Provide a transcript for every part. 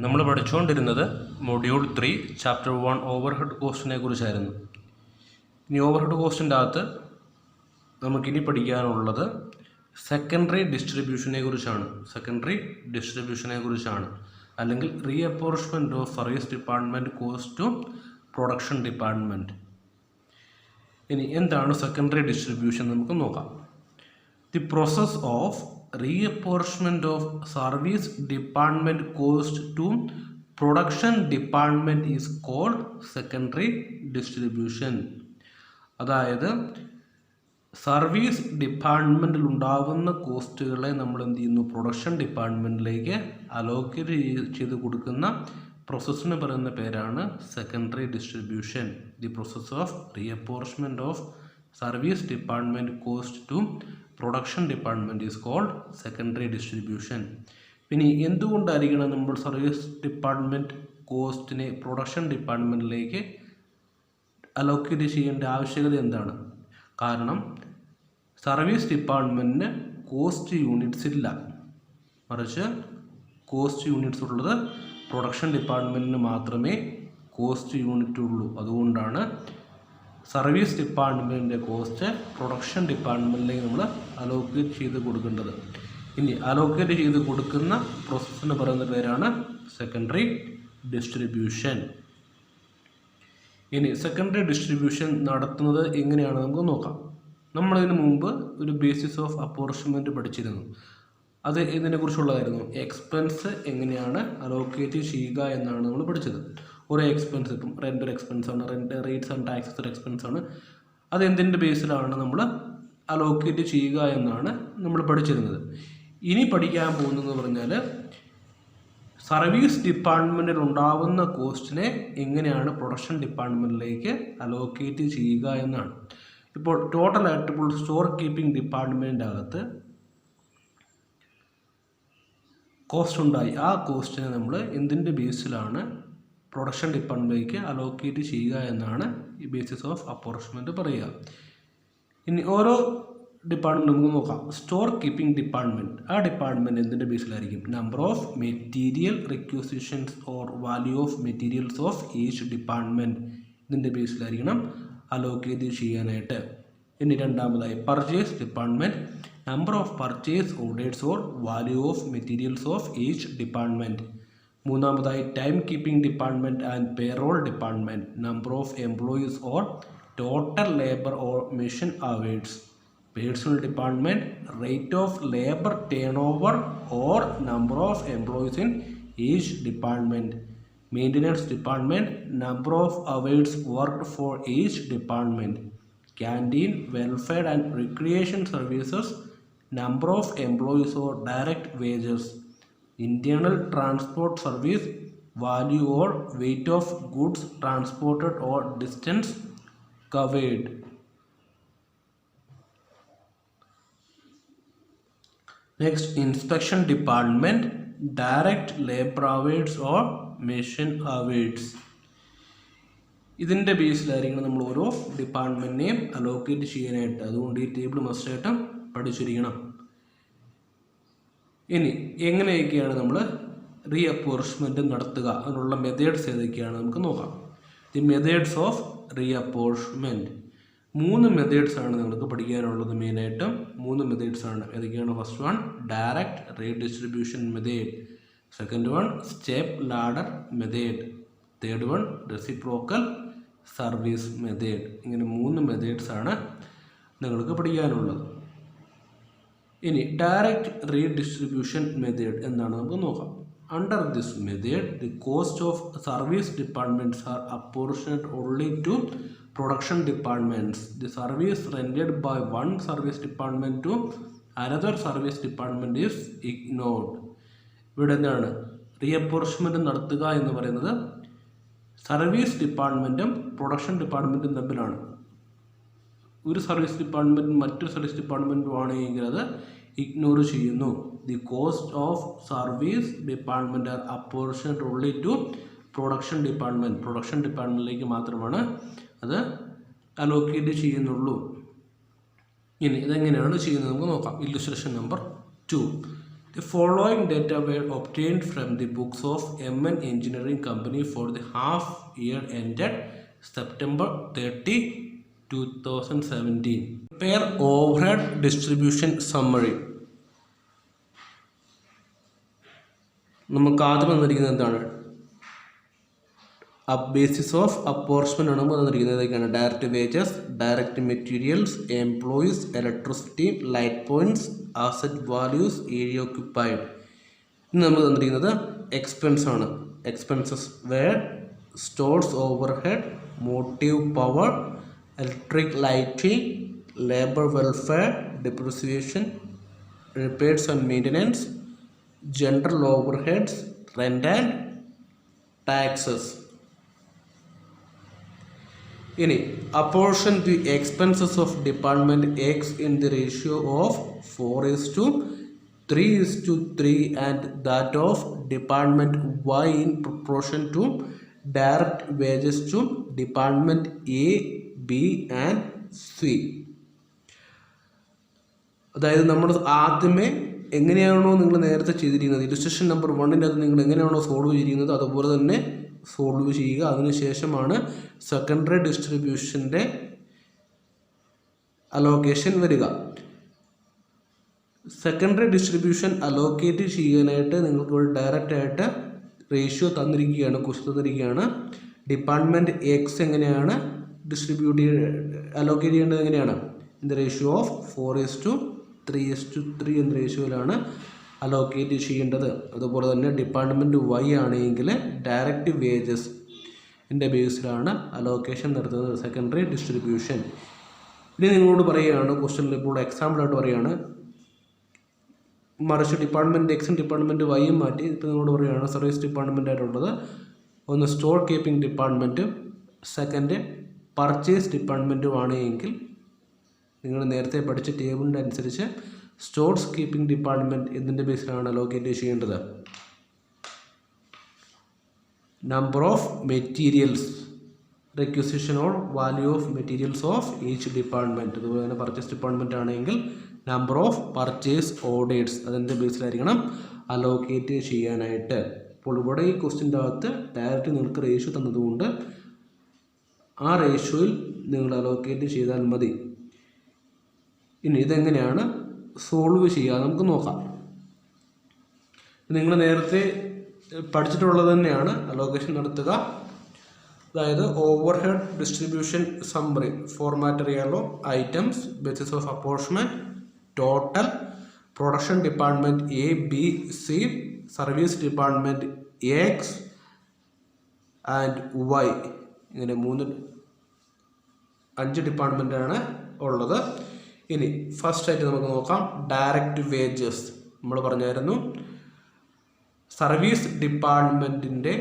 നമ്മൾ പഠിച്ചുകൊണ്ടിരുന്നത് module 3 chapter 1 overhead കോസ്റ്റിനെ കുറിച്ചായിരുന്നു. ഇനി ഓവർഹെഡ് കോസ്റ്റിൻ്റെ അകത്ത് നമുക്കിനി പഠിക്കാനുള്ളത് സെക്കൻഡറി ഡിസ്ട്രിബ്യൂഷനെ കുറിച്ചാണ്. അല്ലെങ്കിൽ റീഅപ്പോർച്ച്മെൻറ്റ് of service department cost to production department. ഇനി എന്താണ് സെക്കൻഡറി ഡിസ്ട്രിബ്യൂഷൻ നമുക്ക് നോക്കാം. The process of reapportionment of service department cost to production department is called secondary distribution. അതായത് സർവീസ് ഡിപ്പാർട്ട്മെൻറ്റിൽ ഉണ്ടാകുന്ന കോസ്റ്റുകളെ നമ്മൾ എന്ത് ചെയ്യുന്നു, പ്രൊഡക്ഷൻ ഡിപ്പാർട്ട്മെൻറ്റിലേക്ക് അലോക്കേറ്റ് ചെയ്ത് കൊടുക്കുന്ന പ്രോസസ്സിന് പറയുന്ന പേരാണ് secondary distribution. The process of reapportionment of service department cost to production department is called secondary distribution. പിന്നെ എന്തുകൊണ്ടായിരിക്കണം നമ്മൾ സർവീസ് ഡിപ്പാർട്ട്മെൻറ്റ് കോസ്റ്റിനെ പ്രൊഡക്ഷൻ ഡിപ്പാർട്ട്മെൻറ്റിലേക്ക് അലോക്കേറ്റ് ചെയ്യേണ്ട ആവശ്യകത എന്താണ്? കാരണം സർവീസ് ഡിപ്പാർട്ട്മെൻറ്റിന് കോസ്റ്റ് യൂണിറ്റ്സ് ഇല്ല, മറിച്ച് കോസ്റ്റ് യൂണിറ്റ്സ് ഉള്ളത് പ്രൊഡക്ഷൻ ഡിപ്പാർട്ട്മെൻറ്റിന് മാത്രമേ കോസ്റ്റ് യൂണിറ്റ് ഉള്ളൂ. അതുകൊണ്ടാണ് സർവീസ് ഡിപ്പാർട്ട്മെൻറ്റിൻ്റെ കോസ്റ്റ് പ്രൊഡക്ഷൻ ഡിപ്പാർട്ട്മെൻറ്റിലേക്ക് നമ്മൾ അലോക്കേറ്റ് ചെയ്ത് കൊടുക്കേണ്ടത്. ഇനി അലോക്കേറ്റ് ചെയ്ത് കൊടുക്കുന്ന പ്രോസസ്സിന് പറയുന്ന പേരാണ് സെക്കൻഡറി ഡിസ്ട്രിബ്യൂഷൻ. ഇനി സെക്കൻഡറി ഡിസ്ട്രിബ്യൂഷൻ നടത്തുന്നത് എങ്ങനെയാണ് നമുക്ക് നോക്കാം. നമ്മളിതിന് മുമ്പ് ഒരു ബേസിസ് ഓഫ് അപ്പോർച്ച്മെൻറ്റ് പഠിച്ചിരുന്നു. അത് ഇതിനെക്കുറിച്ചുള്ളതായിരുന്നു. എക്സ്പെൻസ് എങ്ങനെയാണ് അലോക്കേറ്റ് ചെയ്യുക എന്നാണ് നമ്മൾ പഠിച്ചത്. ഓരോ എക്സ്പെൻസ്, ഇപ്പം റെൻ്റ് ഒരു എക്സ്പെൻസാണ്, റേറ്റ്സ് ആൻഡ് ടാക്സസ് ഒരു എക്സ്പെൻസാണ്. അതെന്തിൻ്റെ ബേസിലാണ് നമ്മൾ അലോക്കേറ്റ് ചെയ്യുക എന്നാണ് നമ്മൾ പഠിച്ചിരുന്നത്. ഇനി പഠിക്കാൻ പോകുന്നതെന്ന് പറഞ്ഞാൽ സർവീസ് ഡിപ്പാർട്ട്മെൻറ്റിൽ ഉണ്ടാകുന്ന കോസ്റ്റിനെ എങ്ങനെയാണ് പ്രൊഡക്ഷൻ ഡിപ്പാർട്ട്മെൻറ്റിലേക്ക് അലോക്കേറ്റ് ചെയ്യുക എന്നാണ്. ഇപ്പോൾ ടോട്ടലായിട്ട് ഇപ്പോൾ സ്റ്റോർ കീപ്പിംഗ് ഡിപ്പാർട്ട്മെൻറ്റിൻ്റെ അകത്ത് കോസ്റ്റ് ഉണ്ടായി. ആ കോസ്റ്റിനെ നമ്മൾ എന്തിൻ്റെ ബേസിലാണ് പ്രൊഡക്ഷൻ ഡിപ്പാർട്ട്മെൻറ്റിലേക്ക് അലോക്കേറ്റ് ചെയ്യുക എന്നാണ് ഈ ബേസിസ് ഓഫ് അപ്പോർച്ച്മെൻറ്റ് പറയുക. ഇനി ഓരോ ഡിപ്പാർട്ട്മെൻറ്റ് നമുക്ക് നോക്കാം. സ്റ്റോർ കീപ്പിംഗ് ഡിപ്പാർട്ട്മെൻറ്റ്, ആ ഡിപ്പാർട്ട്മെൻറ്റ് എന്തിൻ്റെ ബേസിലായിരിക്കും? Number of material requisitions or value of materials of each department, ഇതിൻ്റെ ബേസിലായിരിക്കണം അലോക്കേറ്റ് ചെയ്യാനായിട്ട്. ഇനി രണ്ടാമതായി purchase department, number of purchase orders or value of materials of each department. മൂന്നാമതായി time keeping department and payroll department, number of employees or total labour or machine hours. Personnel department, rate of labour turnover or number of employees in each department. Maintenance department, number of hours worked for each department. Canteen, welfare and recreation services, number of employees or direct wages. Internal transport service, value or weight of goods transported or distance covered. Next, inspection department, direct labor hours or machine hours. ഇതിൻ്റെ ബേസിലായിരിക്കണം നമ്മൾ ഓരോ ഡിപ്പാർട്ട്മെൻറ്റിനെയും allocate ചെയ്യാനായിട്ട്. അതുകൊണ്ട് ഈ table മസ്റ്റായിട്ടും പഠിച്ചിരിക്കണം. ഇനി എങ്ങനെയൊക്കെയാണ് നമ്മൾ റീഅപ്പോർച്ച്മെൻറ്റ് നടത്തുക, അതിനുള്ള മെത്തേഡ്സ് ഏതൊക്കെയാണ് നമുക്ക് നോക്കാം. ദി മെത്തേഡ്സ് ഓഫ് റീഅപ്പോർച്ച്മെൻറ്റ്, 3 മെത്തേഡ്സാണ് നിങ്ങൾക്ക് പഠിക്കാനുള്ളത്. മെയിനായിട്ടും 3 മെത്തേഡ്സാണ്. ഏതൊക്കെയാണ്? First one direct redistribution method, second one step ladder method, third one reciprocal service method. ഇങ്ങനെ 3 മെത്തേഡ്സാണ് നിങ്ങൾക്ക് പഠിക്കാനുള്ളത്. ഇനി ഡയറക്റ്റ് റീഡിസ്ട്രിബ്യൂഷൻ മെത്തേഡ് എന്താണ് നമുക്ക് നോക്കാം. Under this method the cost of service departments are apportioned only to production departments. The service rendered by one service department to another service department is ignored. ഇവിടെ എന്താണ് റീഅപ്പോർച്ച്മെൻറ്റ് നടത്തുക എന്ന് പറയുന്നത് സർവീസ് ഡിപ്പാർട്ട്മെൻറ്റും പ്രൊഡക്ഷൻ ഡിപ്പാർട്ട്മെൻറ്റും തമ്മിലാണ്. ഒരു സർവീസ് ഡിപ്പാർട്ട്മെൻറ്റും മറ്റൊരു സർവീസ് ഡിപ്പാർട്ട്മെൻറ്റും ആണെങ്കിൽ അത് ഇഗ്നോർ ചെയ്യുന്നു. The cost of service department are apportioned only to production department. Production ഡിപ്പാർട്ട്മെൻറ്റിലേക്ക് മാത്രമാണ് അത് അലോക്കേറ്റ് ചെയ്യുന്നുള്ളൂ. ഇനി ഇതെങ്ങനെയാണ് ചെയ്യുന്നത് നമുക്ക് നോക്കാം. Illustration number 2. The following data were obtained from the books of MN Engineering Company for the half year ended September 30, 2017. Prepare overhead distribution summary. നമുക്ക് ആദ്യം തന്നിരിക്കുന്നത് എന്താണ്? ബേസിസ് ഓഫ് അപ്പോർച്ച്മെന്റ് ആണ് തന്നിരിക്കുന്നത്. ഏതൊക്കെയാണ്? Direct wages, direct materials, employees, electricity, light points, asset values, area occupied. ഇന്ന് നമുക്ക് തന്നിരിക്കുന്നത് എക്സ്പെൻസ് ആണ്. Expenses where stores overhead, motive power, electric lighting, labour welfare, depreciation, repairs and maintenance, general overheads, rent and taxes. ഇനി apportion the expenses of department X in the ratio of 4:3:3 and that of department Y in proportion to direct wages to department A, B and C. അതായത് നമ്മൾ ആദ്യമേ എങ്ങനെയാണോ നിങ്ങൾ നേരത്തെ ചെയ്തിരിക്കുന്നത്, illustration number 1 അത് നിങ്ങൾ എങ്ങനെയാണോ സോൾവ് ചെയ്തിരിക്കുന്നത് അതുപോലെ തന്നെ സോൾവ് ചെയ്യുക. അതിനുശേഷമാണ് സെക്കൻഡറി ഡിസ്ട്രിബ്യൂഷൻ്റെ അലോക്കേഷൻ വരിക. സെക്കൻഡറി ഡിസ്ട്രിബ്യൂഷൻ അലോക്കേറ്റ് ചെയ്യാനായിട്ട് നിങ്ങൾക്ക് ഇവിടെ ഡയറക്റ്റ് ആയിട്ട് റേഷ്യോ തന്നിരിക്കുകയാണ്, ക്വസ്റ്റ്യൻ തന്നിരിക്കുകയാണ്. ഡിപ്പാർട്ട്മെൻറ്റ് എക്സ് എങ്ങനെയാണ് അലോക്കേറ്റ് ചെയ്യേണ്ടത്? എങ്ങനെയാണ്? ഇൻ ദ റേഷ്യോ ഓഫ് 4:3:3 എന്ന റേഷ്യോയിലാണ് അലോക്കേറ്റ് ചെയ്യേണ്ടത്. അതുപോലെ തന്നെ ഡിപ്പാർട്ട്മെൻറ്റ് വൈ ആണെങ്കിൽ ഡയറക്റ്റ് വേജസ് ൻ്റെ ബേസിലാണ് അലോക്കേഷൻ നടത്തുന്നത്, സെക്കൻഡറി ഡിസ്ട്രിബ്യൂഷൻ. ഇനി നിങ്ങളോട് പറയുകയാണ്, ക്വസ്റ്റ്യനിൽ ഇപ്പോൾ എക്സാമ്പിളായിട്ട് പറയുകയാണ്, മറിച്ച് ഡിപ്പാർട്ട്മെൻറ്റ് എക്സും ഡിപ്പാർട്ട്മെൻറ്റ് വൈയും മാറ്റി ഇപ്പോൾ നിങ്ങളോട് പറയുകയാണ് സർവീസ് ഡിപ്പാർട്ട്മെൻ്റ് ആയിട്ടുള്ളത്. ഒന്ന് സ്റ്റോർ കീപ്പിംഗ് ഡിപ്പാർട്ട്മെൻറ്റും സെക്കൻഡ് പർച്ചേസ് ഡിപ്പാർട്ട്മെൻറ്റും ആണ് എങ്കിൽ നിങ്ങൾ നേരത്തെ പഠിച്ച ടേബിളിൻ്റെ അനുസരിച്ച് സ്റ്റോർസ് കീപ്പിംഗ് ഡിപ്പാർട്ട്മെൻറ്റ് എന്തിൻ്റെ ബേസിലാണ് അലോക്കേറ്റ് ചെയ്യേണ്ടത്? Number of materials, requisition or value of materials of each department. അതുപോലെ തന്നെ പർച്ചേസ് ഡിപ്പാർട്ട്മെൻറ്റ് ആണെങ്കിൽ നമ്പർ ഓഫ് പർച്ചേസ് ഓർഡേഴ്സ് അതിൻ്റെ ബേസിലായിരിക്കണം അലോക്കേറ്റ് ചെയ്യാനായിട്ട്. അപ്പോൾ ഇവിടെ ഈ ക്വസ്റ്റ്യൻ്റെ അകത്ത് ഡയറക്റ്റ് നിങ്ങൾക്ക് റേഷ്യോ തന്നതുകൊണ്ട് ആ റേഷ്യോയിൽ നിങ്ങൾ അലോക്കേറ്റ് ചെയ്താൽ മതി. ഇനി ഇതെങ്ങനെയാണ് സോൾവ് ചെയ്യുക നമുക്ക് നോക്കാം. നിങ്ങൾ നേരത്തെ പഠിച്ചിട്ടുള്ളത് തന്നെയാണ് അലോക്കേഷൻ നടത്തുക. അതായത് ഓവർഹെഡ് ഡിസ്ട്രിബ്യൂഷൻ സമ്മറി ഫോർമാറ്റ് അറിയാലോ. Items, basis of apportionment, total, production department A, B, C, service department X and Y. ഇങ്ങനെ 5 ഡിപ്പാർട്ട്മെൻറ്റാണ് ഉള്ളത്. ഇനി ഫസ്റ്റ് ആയിട്ട് നമുക്ക് നോക്കാം ഡയറക്റ്റ് വേജസ്. നമ്മൾ പറഞ്ഞായിരുന്നു സർവീസ് ഡിപ്പാർട്ട്മെൻറ്റിൻ്റെ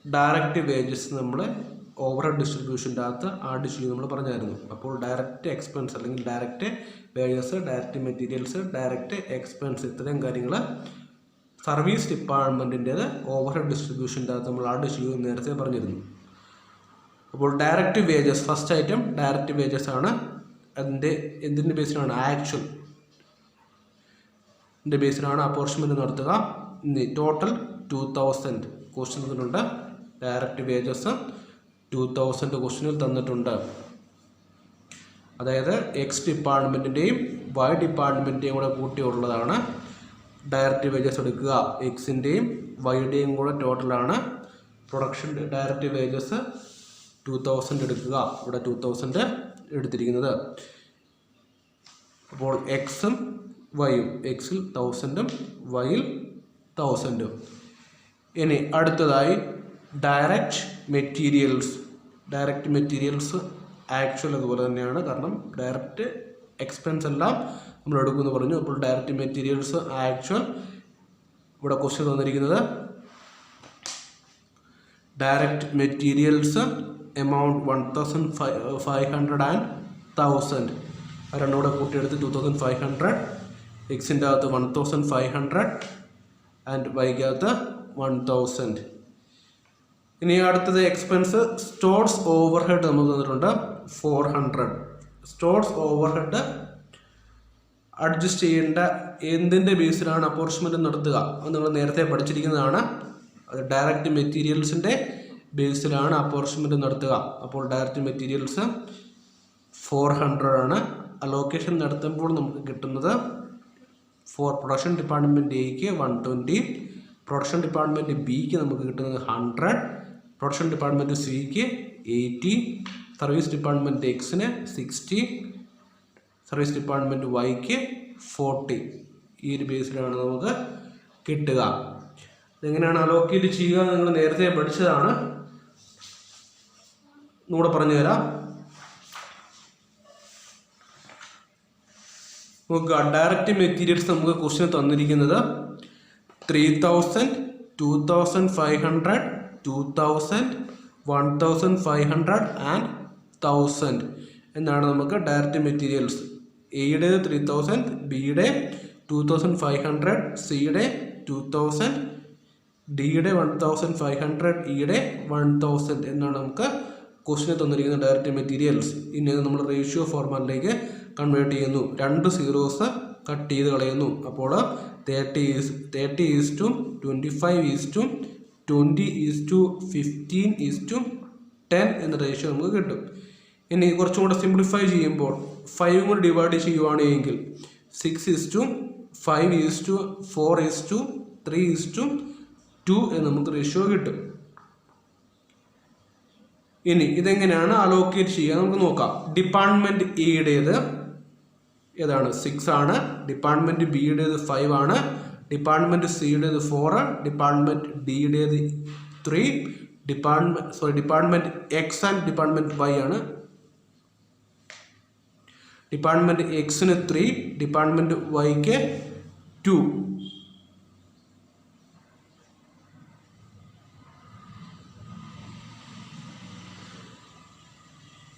ഡയറക്റ്റ് വേജസ് നമ്മൾ ഓവർഹെഡ് ഡിസ്ട്രിബ്യൂഷൻ്റെ അകത്ത് ആഡ് ചെയ്യും നമ്മൾ പറഞ്ഞായിരുന്നു. അപ്പോൾ ഡയറക്റ്റ് എക്സ്പെൻസ് അല്ലെങ്കിൽ direct wages, direct materials, direct expense ഇത്രയും കാര്യങ്ങൾ സർവീസ് ഡിപ്പാർട്ട്മെൻറ്റിൻ്റേത് ഓവർഹെഡ് ഡിസ്ട്രിബ്യൂഷൻ്റെ അകത്ത് നമ്മൾ ആഡ് ചെയ്യുമെന്ന് നേരത്തെ പറഞ്ഞിരുന്നു. അപ്പോൾ direct wages first item direct wages ആണ്. അതിൻ്റെ എന്തിൻ്റെ ബേസിലാണ്? ആക്ച്വൽ ബേസിലാണ് അപ്പോർച്ച്മെന്റ് നടത്തുക. ടോട്ടൽ 2000 ക്വസ്റ്റ്യൻ തന്നിട്ടുണ്ട്. ഡയറക്റ്റ് വേജസ് 2000 ക്വസ്റ്റ്യനിൽ തന്നിട്ടുണ്ട്. അതായത് എക്സ് ഡിപ്പാർട്ട്മെൻറ്റിൻ്റെയും വൈ ഡിപ്പാർട്ട്മെൻറ്റിൻ്റെയും കൂടെ കൂട്ടിയുള്ളതാണ് ഡയറക്റ്റ് വേജസ് എടുക്കുക. എക്സിൻ്റെയും വൈയുടെയും കൂടെ ടോട്ടലാണ് പ്രൊഡക്ഷൻ ഡയറക്റ്റ് വേജസ് 2000 എടുക്കുക. ഇവിടെ 2000 എടുത്തിരിക്കുന്നത്. അപ്പോൾ എക്സും വൈയും, എക്സിൽ 1000ഉം വൈയിൽ 1000ഉം. ഇനി അടുത്തതായി ഡയറക്റ്റ് മെറ്റീരിയൽസ് ആക്ച്വൽ അതുപോലെ തന്നെയാണ്. കാരണം ഡയറക്റ്റ് എക്സ്പെൻസ് എല്ലാം നമ്മൾ എടുക്കുമെന്ന് പറഞ്ഞു. അപ്പോൾ ഡയറക്റ്റ് മെറ്റീരിയൽസ് ആക്ച്വൽ. ഇവിടെ ക്വസ്റ്റ്യൻ തന്നിരിക്കുന്നത് ഡയറക്റ്റ് മെറ്റീരിയൽസ് എമൗണ്ട് 1500 and 1000. രണ്ടും കൂടെ കൂട്ടിയെടുത്ത് 2500. എക്സിൻ്റെ അകത്ത് 1500 ആൻഡ് വൈക്കകത്ത് 1000. ഇനി അടുത്തത് എക്സ്പെൻസ് സ്റ്റോർസ് ഓവർഹെഡ് നമുക്ക് തന്നിട്ടുണ്ട് 400. സ്റ്റോർസ് ഓവർഹെഡ് അഡ്ജസ്റ്റ് ചെയ്യേണ്ട എന്തിൻ്റെ ബേസിലാണ് അപ്പോർച്ച്മെൻറ്റ് നടത്തുക അത് നിങ്ങൾ നേരത്തെ പഠിച്ചിരിക്കുന്നതാണ്. അത് ഡയറക്റ്റ് മെറ്റീരിയൽസിൻ്റെ ബേസിലാണ് അപ്പോർച്ച്മെൻറ്റ് നടത്തുക. അപ്പോൾ ഡയറക്റ്റ് മെറ്റീരിയൽസ് 400 ആണ്. അലോക്കേഷൻ നടത്തുമ്പോൾ നമുക്ക് കിട്ടുന്നത് ഫോർ പ്രൊഡക്ഷൻ ഡിപ്പാർട്ട്മെൻറ്റ് എക്ക് 120, പ്രൊഡക്ഷൻ ഡിപ്പാർട്ട്മെൻറ്റ് ബിക്ക് നമുക്ക് കിട്ടുന്നത് 100, പ്രൊഡക്ഷൻ ഡിപ്പാർട്ട്മെൻറ്റ് സിക്ക് 80, സർവീസ് ഡിപ്പാർട്ട്മെൻറ്റ് എക്സിന് 60, സർവീസ് ഡിപ്പാർട്ട്മെൻറ്റ് വൈക്ക് 40. ഈ ഒരു ബേസിലാണ് നമുക്ക് കിട്ടുക. ഇതെങ്ങനെയാണ് അലോക്കേറ്റ് ചെയ്യുക നിങ്ങൾ നേരത്തെ പഠിച്ചതാണ്. ഒന്നുകൂടെ പറഞ്ഞു തരാം. നോക്കുക, ഡയറക്റ്റ് മെറ്റീരിയൽസ് നമുക്ക് ക്വസ്റ്റ്യൻ തന്നിരിക്കുന്നത് 3000, 2500, 2000, 1500 ആൻഡ് 1000 എന്നാണ് നമുക്ക് ഡയറക്റ്റ് മെറ്റീരിയൽസ്. എയുടെ 3000, ബിയുടെ 2500, സിയുടെ 2000, ഡിയുടെ 1500, ഇയുടെ 1000 എന്നാണ് നമുക്ക് ക്വസ്റ്റിന് തന്നിരിക്കുന്ന ഡയറക്റ്റ് മെറ്റീരിയൽസ്. ഇനി നമ്മൾ റേഷ്യോ ഫോർമാറ്റിലേക്ക് കൺവേർട്ട് ചെയ്യുന്നു. 2 സീറോസ് കട്ട് ചെയ്ത് കളയുന്നു. അപ്പോൾ 30:20:15:10 എന്ന റേഷ്യോ നമുക്ക് കിട്ടും. ഇനി കുറച്ചും കൂടെ സിംപ്ലിഫൈ ചെയ്യുമ്പോൾ 5 കൂടി ഡിവൈഡ് ചെയ്യുവാണെങ്കിൽ 6:5:4:3:2 എന്ന് നമുക്ക് റേഷ്യോ കിട്ടും. ഇനി ഇതെങ്ങനെയാണ് അലോക്കേറ്റ് ചെയ്യുക നമുക്ക് നോക്കാം. ഡിപ്പാർട്ട്മെൻറ്റ് എയുടേത് ഏതാണ്? 6 ആണ്. ഡിപ്പാർട്ട്മെൻറ്റ് ബിയുടേത് 5 ആണ്. ഡിപ്പാർട്ട്മെൻറ്റ് സിയുടേത് 4, ഡിപ്പാർട്ട്മെൻറ്റ് ഡിയുടേത് 3, department X and department Y ആണ്. ഡിപ്പാർട്ട്മെൻറ്റ് എക്സിന് 3, ഡിപ്പാർട്ട്മെൻറ്റ് വൈക്ക് 2.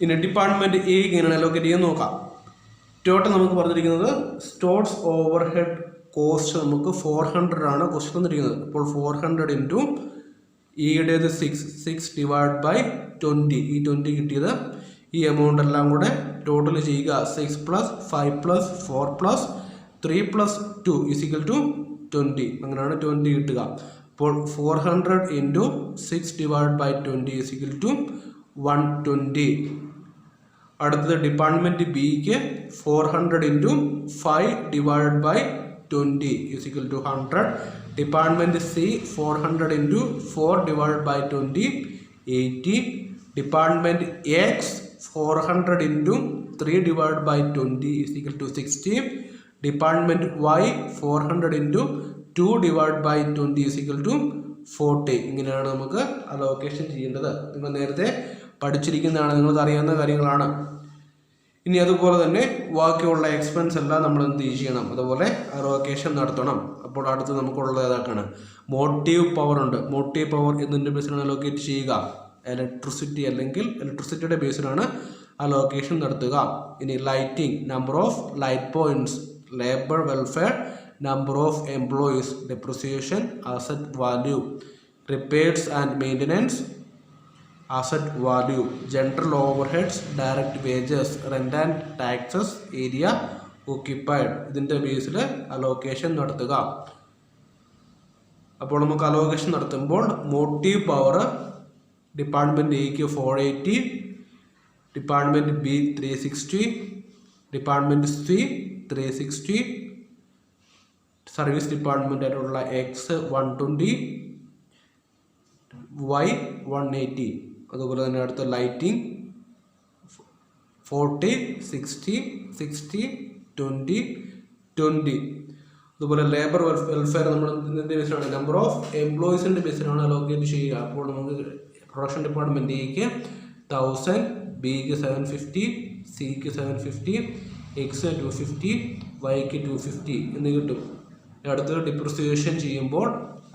ഇനി ഡിപ്പാർട്ട്മെൻറ്റ് എ എങ്ങനെയാണ് അലോക്കേറ്റ് ചെയ്യാൻ നോക്കാം. ടോട്ടൽ നമുക്ക് പറഞ്ഞിരിക്കുന്നത് സ്റ്റോർസ് ഓവർ ഹെഡ് കോസ്റ്റ് നമുക്ക് 400 ആണ് ക്വസ്റ്റ്യൻ തന്നിരിക്കുന്നത്. അപ്പോൾ 400 ഇൻറ്റു ഇയുടേത് 6/20 ഈ 20 കിട്ടിയത്. ഈ എമൗണ്ട് എല്ലാം കൂടെ ടോട്ടൽ ചെയ്യുക. 6 + 5 + 4 + 3 + 2 = 20. അങ്ങനെയാണ് 20 കിട്ടുക. അപ്പോൾ 400 ഇൻറ്റു 6/20 = 120. അടുത്തത് ഡിപ്പാർട്ട്മെൻറ്റ് ബിക്ക് 400 into 5/20 = 100. Department C 400 into 4/20 80. Department X 400 into 3/20 = 60. Department Y 400 into 2/20 = 40. ഇങ്ങനെയാണ് നമുക്ക് അലോക്കേഷൻ ചെയ്യേണ്ടത്. നിങ്ങൾ നേരത്തെ പഠിച്ചിരിക്കുന്നതാണ്, നിങ്ങൾക്ക് അറിയാവുന്ന കാര്യങ്ങളാണ്. ഇനി അതുപോലെ തന്നെ ബാക്കിയുള്ള എക്സ്പെൻസ് എല്ലാം നമ്മൾ എന്ത് ചെയ്യണം, അതുപോലെ അലോക്കേഷൻ നടത്തണം. അപ്പോൾ അടുത്ത് നമുക്കുള്ളത് ഏതാക്കാണ്? മോട്ടീവ് പവർ ഉണ്ട്. മോട്ടീവ് പവർ എന്നതിൻ്റെ ബേസിലാണ് അലോക്കേറ്റ് ചെയ്യുക. ഇലക്ട്രിസിറ്റി അല്ലെങ്കിൽ ഇലക്ട്രിസിറ്റിയുടെ ബേസിലാണ് അലോക്കേഷൻ നടത്തുക. ഇനി lighting, number of light points, labour welfare, number of employees, depreciation, asset value, repairs and maintenance, asset value, general overheads, direct wages, rent and taxes, area occupied. ഇതിൻ്റെ ബേസിൽ allocation നടത്തുക. അപ്പോൾ നമുക്ക് allocation നടത്തുമ്പോൾ motive power department എക്ക് 480, department B 360, department C 360, service department ആയിട്ടുള്ള X 120, Y 180. അതുപോലെ തന്നെ അടുത്ത ലൈറ്റിംഗ് 40, 60, 60, 20, 20. അതുപോലെ ലേബർ വെൽഫെയർ നമ്മൾ ഇതിൻ്റെ ബേസിലാണ്, നമ്പർ ഓഫ് എംപ്ലോയീസിൻ്റെ ബേസിലാണ് അലോക്കേറ്റ് ചെയ്യുക. അപ്പോൾ നമുക്ക് പ്രൊഡക്ഷൻ ഡിപ്പാർട്ട്മെൻറ്റ് എക്ക് 1000, ബിക്ക് 750, സിക്ക് 750, എക്സിന് 250, വൈക്ക് 250 എന്ന് കിട്ടും. അടുത്തത് ഡിപ്രിസിയേഷൻ ചെയ്യുമ്പോൾ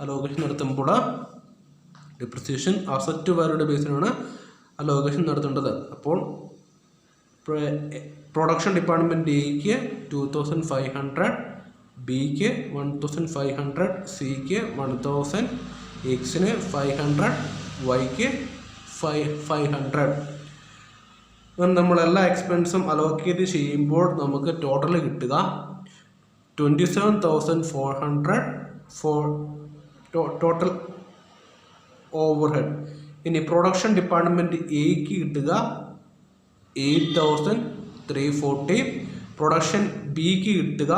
അലോക്കേഷൻ നടത്തുമ്പോൾ ഡിപ്രിസിയേഷൻ അസറ്റ് വാല്യൂയുടെ ബേസിലാണ് അലോക്കേഷൻ നടത്തേണ്ടത്. അപ്പോൾ പ്രൊഡക്ഷൻ ഡിപ്പാർട്ട്മെൻറ്റ് എക്ക് 2500, ബിക്ക് 1500, സിക്ക് 1000, എക്സിന് 500, വൈക്ക് 500. നമ്മളെല്ലാ എക്സ്പെൻസും അലോക്കേറ്റ് ചെയ്യുമ്പോൾ നമുക്ക് ടോട്ടൽ കിട്ടുക 27,400 for total overhead. ഇനി പ്രൊഡക്ഷൻ ഡിപ്പാർട്ട്മെൻറ്റ് എക്ക് കിട്ടുക 8,340, പ്രൊഡക്ഷൻ ബിക്ക് കിട്ടുക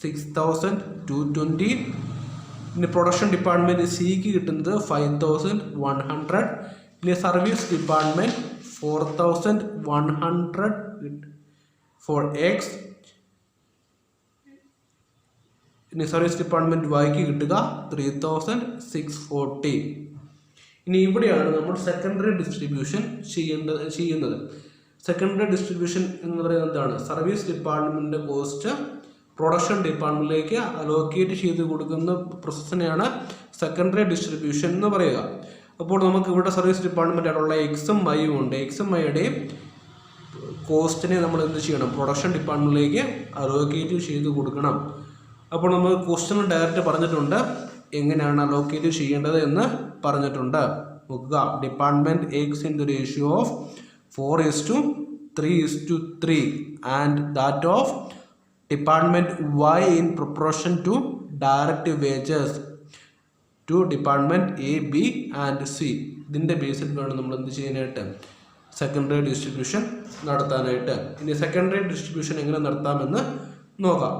6,220, ഇനി പ്രൊഡക്ഷൻ ഡിപ്പാർട്ട്മെൻറ്റ് സിക്ക് കിട്ടുന്നത് 5,100, ഇനി സർവീസ് ഡിപ്പാർട്ട്മെൻറ്റ് 4,100 ഫോർ എക്സ്, ഇനി സർവീസ് ഡിപ്പാർട്ട്മെൻറ്റ് വൈക്ക് കിട്ടുക 3,640. ഇനി ഇവിടെയാണ് നമ്മൾ സെക്കൻഡറി ഡിസ്ട്രിബ്യൂഷൻ ചെയ്യുന്നത്. സെക്കൻഡറി ഡിസ്ട്രിബ്യൂഷൻ എന്ന് പറയുന്നത് എന്താണ്? സർവീസ് ഡിപ്പാർട്ട്മെൻറ്റിൻ്റെ കോസ്റ്റ് പ്രൊഡക്ഷൻ ഡിപ്പാർട്ട്മെൻറ്റിലേക്ക് അലോക്കേറ്റ് ചെയ്ത് കൊടുക്കുന്ന പ്രോസസ്സിനെയാണ് സെക്കൻഡറി ഡിസ്ട്രിബ്യൂഷൻ എന്ന് പറയുക. അപ്പോൾ നമുക്ക് ഇവിടെ സർവീസ് ഡിപ്പാർട്ട്മെൻ്റ് ആയിട്ടുള്ള എക്സും വൈയും ഉണ്ട്. എക്സും വൈയുടെയും കോസ്റ്റിനെ നമ്മൾ എന്ത് ചെയ്യണം? പ്രൊഡക്ഷൻ ഡിപ്പാർട്ട്മെൻറ്റിലേക്ക് അലോക്കേറ്റ് ചെയ്ത് കൊടുക്കണം. അപ്പോൾ നമ്മൾ ക്വസ്റ്റ്യൻ ഡയറക്റ്റ് പറഞ്ഞിട്ടുണ്ട് എങ്ങനെയാണ് അലോക്കേറ്റ് ചെയ്യേണ്ടത് എന്ന് പറഞ്ഞിട്ടുണ്ട്. നോക്കുക, department X in the ratio of 4:3:3 and that of department Y in proportion to direct wages to department A, B and C. ഇതിൻ്റെ ബേസിൽ വേണം നമ്മൾ എന്ത് ചെയ്യാനായിട്ട്? സെക്കൻഡറി ഡിസ്ട്രിബ്യൂഷൻ നടത്താനായിട്ട്. ഇനി സെക്കൻഡറി ഡിസ്ട്രിബ്യൂഷൻ എങ്ങനെ നടത്താമെന്ന് നോക്കാം.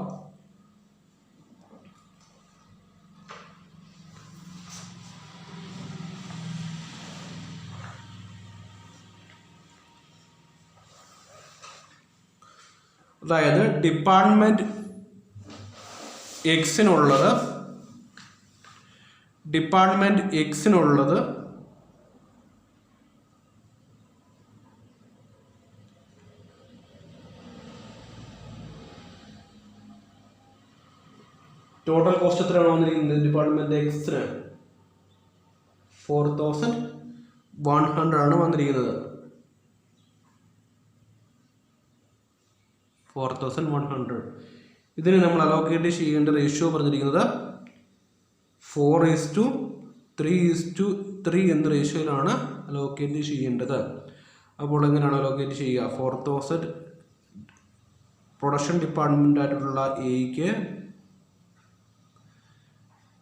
അതായത് ഡിപ്പാർട്ട്മെൻറ്റ് എക്സിനുള്ളത് ടോട്ടൽ കോസ്റ്റ് എത്രയാണ് വന്നിരിക്കുന്നത്? ഡിപ്പാർട്ട്മെൻറ്റ് എക്സിന് 4,100 ആണ് വന്നിരിക്കുന്നത്. 4,100. ഇതിന് നമ്മൾ അലോക്കേറ്റ് ചെയ്യേണ്ട റേഷ്യോ പറഞ്ഞിരിക്കുന്നത് 4:3:3 എന്ന റേഷ്യോയിലാണ് അലോക്കേറ്റ് ചെയ്യേണ്ടത്. അപ്പോൾ എങ്ങനെയാണ് അലോക്കേറ്റ് ചെയ്യുക? 4,000 പ്രൊഡക്ഷൻ ഡിപ്പാർട്ട്മെൻ്റ് ആയിട്ടുള്ള എക്ക്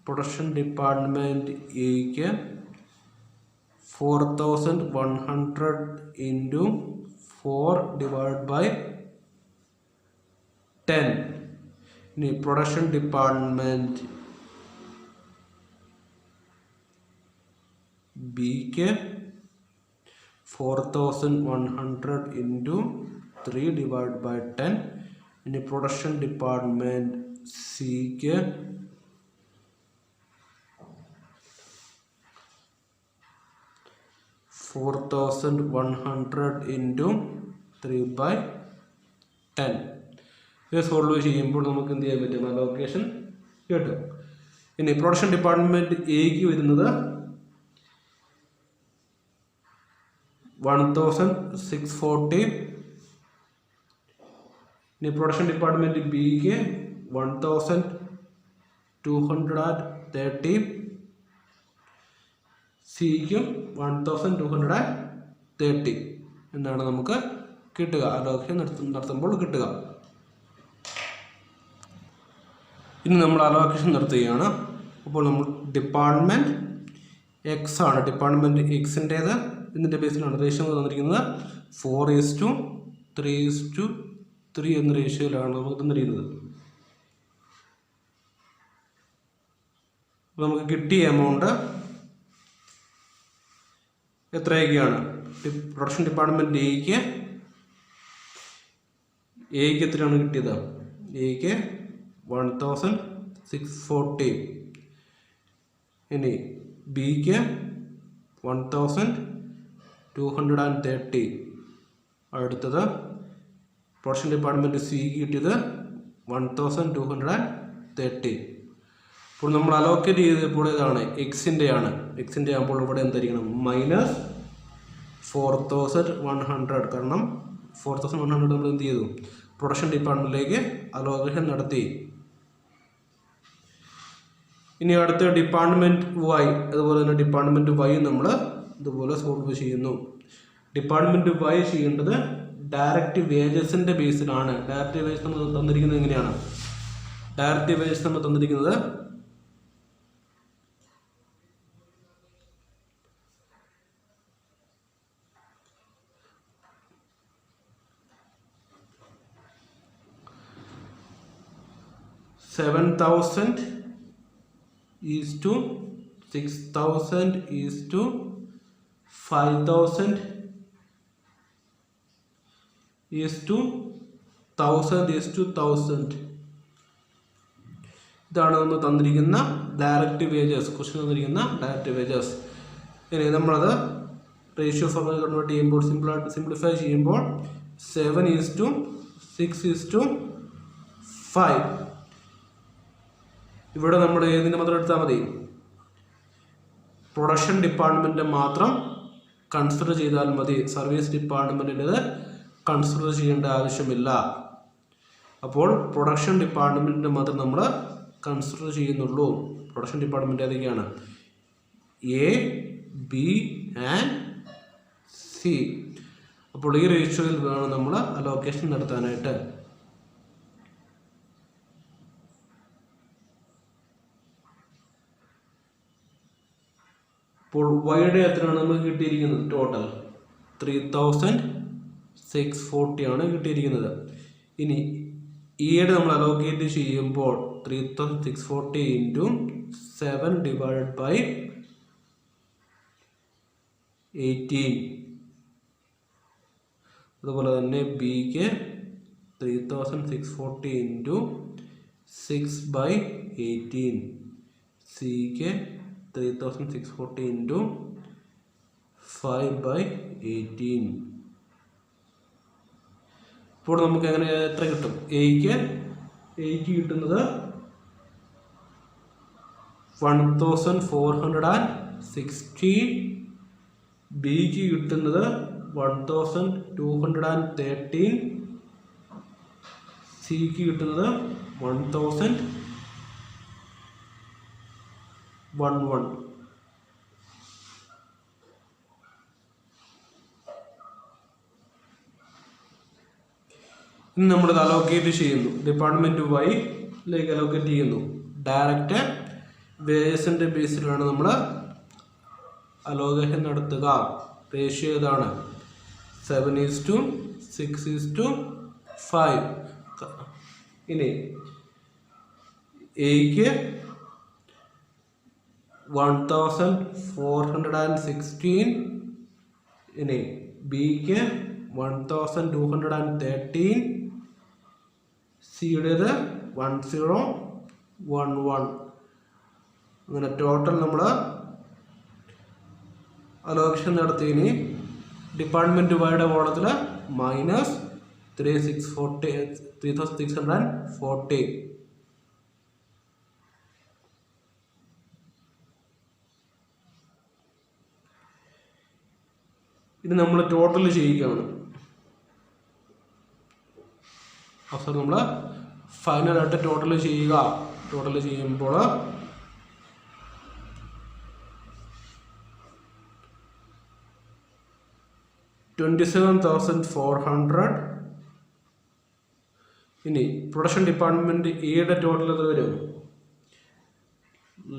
4,100 into 4 divided by 10. ഇനി പ്രൊഡക്ഷൻ ഡിപ്പാർട്ട്മെൻറ്റ് ബിക്ക് 4,100 into 3 divided by 10. ഇനി പ്രൊഡക്ഷൻ ഡിപ്പാർട്ട്മെൻറ്റ് സിക്ക് 4,100 into 3 by 10. ഇത് സോൾവ് ചെയ്യുമ്പോൾ നമുക്ക് എന്ത് ചെയ്യാൻ പറ്റും? അലോക്കേഷൻ കിട്ടും. ഇനി പ്രൊഡക്ഷൻ ഡിപ്പാർട്ട്മെൻറ്റ് എക്ക് വരുന്നത് 1,640. ഇനി പ്രൊഡക്ഷൻ ഡിപ്പാർട്ട്മെൻറ്റ് ബിക്ക് 1,230, സിക്കും 1,230 എന്നാണ് നമുക്ക് കിട്ടുക, അലോക്കേഷൻ നടത്തുമ്പോൾ കിട്ടുക. ഇനി നമ്മൾ അലോക്കേഷൻ നടത്തുകയാണ്. അപ്പോൾ നമ്മൾ ഡിപ്പാർട്ട്മെൻറ്റ് എക്സ് ആണ്, ഡിപ്പാർട്ട്മെൻറ്റ് എക്സിൻ്റേത് ഇതിൻ്റെ ബേസിലാണ് റേഷ്യോ തന്നിരിക്കുന്നത് 4:3:3 എന്ന റേഷ്യോയിലാണ് നമുക്ക് തന്നിരിക്കുന്നത്. അപ്പോൾ നമുക്ക് കിട്ടിയ എമൗണ്ട് എത്രയൊക്കെയാണ്? പ്രൊഡക്ഷൻ ഡിപ്പാർട്ട്മെൻറ്റ് എക്ക് എത്രയാണ് കിട്ടിയത്? എക്ക് 1,640. ഇനി ബിക്ക് 1,230. അടുത്തത് പ്രൊഡക്ഷൻ ഡിപ്പാർട്ട്മെൻറ്റ് സിക്ക് കിട്ടിയത് 1,230. ഇപ്പോൾ നമ്മൾ അലോക്കേറ്റ് ചെയ്തപ്പോൾ ഇതാണ് എക്സിൻ്റെ ആകുമ്പോൾ ഇവിടെ എന്തായിരിക്കണം? -4,100. കാരണം 4,100 നമ്മൾ എന്ത് ചെയ്തു? പ്രൊഡക്ഷൻ ഡിപ്പാർട്ട്മെൻറ്റിലേക്ക് അലോക്കേഷൻ നടത്തി. ഇനി അടുത്ത ഡിപ്പാർട്ട്മെൻറ്റ് വൈ, അതുപോലെ തന്നെ ഡിപ്പാർട്ട്മെൻറ്റ് വൈ നമ്മൾ ഇതുപോലെ സോൾവ് ചെയ്യുന്നു. ഡിപ്പാർട്ട്മെൻറ്റ് വൈ ചെയ്യേണ്ടത് ഡയറക്റ്റ് വേജസിൻ്റെ ബേസിലാണ്. ഡയറക്റ്റ് വേജസ് നമ്മൾ തന്നിരിക്കുന്നത് എങ്ങനെയാണ്? ഡയറക്റ്റ് വേജസ് നമ്മൾ തന്നിരിക്കുന്നത് 7,000 is to 6,000 is to 5,000 is to 1,000 is to 1,000. ഇതാണ് നമ്മൾ തന്നിരിക്കുന്ന ഡയറക്റ്റ് വേജസ്. ക്വസ്റ്റ്യൻ തന്നിരിക്കുന്ന ഡയറക്റ്റ് വേജസ്. ഇനി നമ്മളത് റേഷ്യോ ഫോർമുല കൺവേർട്ട് ചെയ്യുമ്പോൾ സിംപ്ലിഫൈ ചെയ്യുമ്പോൾ 7:6:5. ഇവിടെ നമ്മൾ ഏതിൻ്റെ മാത്രം എടുത്താൽ മതി? പ്രൊഡക്ഷൻ ഡിപ്പാർട്ട്മെൻറ്റ് മാത്രം കൺസിഡർ ചെയ്താൽ മതി. സർവീസ് ഡിപ്പാർട്ട്മെൻറ്റിൻ്റെത് കൺസിഡർ ചെയ്യേണ്ട ആവശ്യമില്ല. അപ്പോൾ പ്രൊഡക്ഷൻ ഡിപ്പാർട്ട്മെൻറ്റിൻ്റെ മാത്രം നമ്മൾ കൺസിഡർ ചെയ്യുന്നുള്ളൂ. പ്രൊഡക്ഷൻ ഡിപ്പാർട്ട്മെൻറ്റ് ഏതൊക്കെയാണ്? A, B and C. അപ്പോൾ ഈ റേഷ്യോയിൽ വേണം നമ്മൾ അലോക്കേഷൻ നടത്താനായിട്ട്. അപ്പോൾ വൈയുടെ എത്രയാണ് നമുക്ക് കിട്ടിയിരിക്കുന്നത്? ടോട്ടൽ 3,640 ആണ് കിട്ടിയിരിക്കുന്നത്. ഇനി ഈയുടെ നമ്മൾ അലോക്കേറ്റ് ചെയ്യുമ്പോൾ 3,640 ഇൻറ്റു 7 ഡിവൈഡ് ബൈ 18. അതുപോലെ തന്നെ ബിക്ക് 3,640 ഇൻറ്റു 6 ബൈ 18. സിക്ക് 3,640 ഇൻറ്റു 5 ബൈ 18. ഇപ്പോൾ നമുക്ക് എങ്ങനെ എത്ര കിട്ടും? എയ്ക്ക് കിട്ടുന്നത് 1,460. ബിക്ക് കിട്ടുന്നത് 1,213. സിക്ക് കിട്ടുന്നത് 1,011. ഇനി നമ്മളിത് അലോക്കേറ്റ് ചെയ്യുന്നു. ഡിപ്പാർട്ട്മെൻറ്റ് വൈയിലേക്ക് അലോക്കേറ്റ് ചെയ്യുന്നു. ഡയറക്റ്റ് വേജസിൻ്റെ ബേസിലാണ് നമ്മൾ അലോക്കേഷൻ നടത്തുക. റേഷ്യോ ഏതാണ്? 7:6:5. ഇനി എയ്ക്ക് 1,416. ഇനി ബിക്ക് 1,213. സിയുടേത് 1,011. അങ്ങനെ ടോട്ടൽ നമ്മൾ അലോക്കേഷൻ നടത്തിയതിന് ഡിപ്പാർട്ട്മെൻറ്റ് വൈയുടെ കോളത്തിൽ -3,640. ഇത് നമ്മൾ ടോട്ടൽ ചെയ്യുകയാണ്. അവസാനം നമ്മൾ ഫൈനലായിട്ട് ടോട്ടൽ ചെയ്യുക. ടോട്ടൽ ചെയ്യുമ്പോൾ 27,400. ഇനി പ്രൊഡക്ഷൻ ഡിപ്പാർട്ട്മെൻറ്റ് എയുടെ ടോട്ടൽ എത്ര വരും?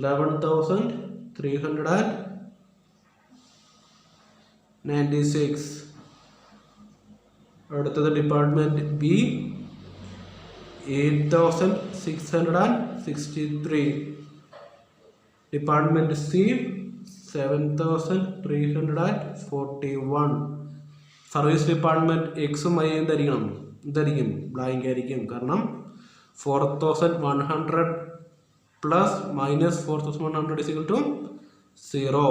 11,396. അടുത്തത് department B 8,663. Department C 7,341. Service department എക്സും വൈ എന്തായിരിക്കും? ബ്ലാങ്ക് ആയിരിക്കും. കാരണം 4,100 plus -4,100 is equal to 0.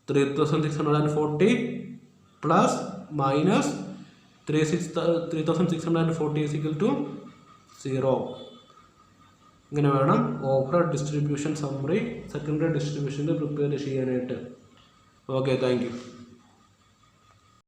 3,640 plus -3,640 is equal to 0. ഇങ്ങനെ വേണം ഓവർ ഡിസ്ട്രിബ്യൂഷൻ സമ്മറി സെക്കൻഡറി ഡിസ്ട്രിബ്യൂഷൻ്റെ പ്രിപ്പയർ ചെയ്യാനായിട്ട്. Okay, thank U.